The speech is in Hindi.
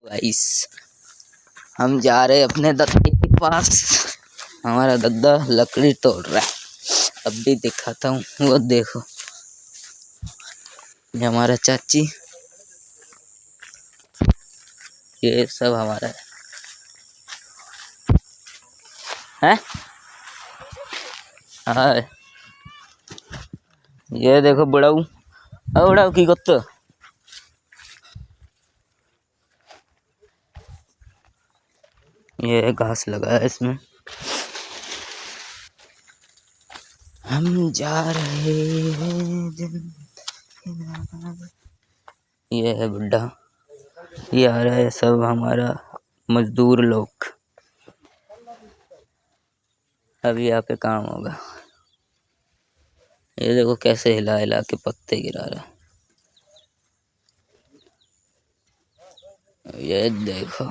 गाइस हम जा रहे अपने दद्दे के पास। हमारा दद्दा लकड़ी तोड़ रहा है। अब भी दिखाता हूँ, वो देखो ये हमारा चाची, ये सब हमारा है। हाय ये देखो बुढ़ाऊ, बुढ़ाऊ की कुत्ता, ये घास लगा है इसमें। हम जा रहे हैं ये है बुड्ढा, ये आ रहा है सब हमारा मजदूर लोग। अभी यहाँ पे काम होगा। ये देखो कैसे हिला हिला के पत्ते गिरा रहा है। ये देखो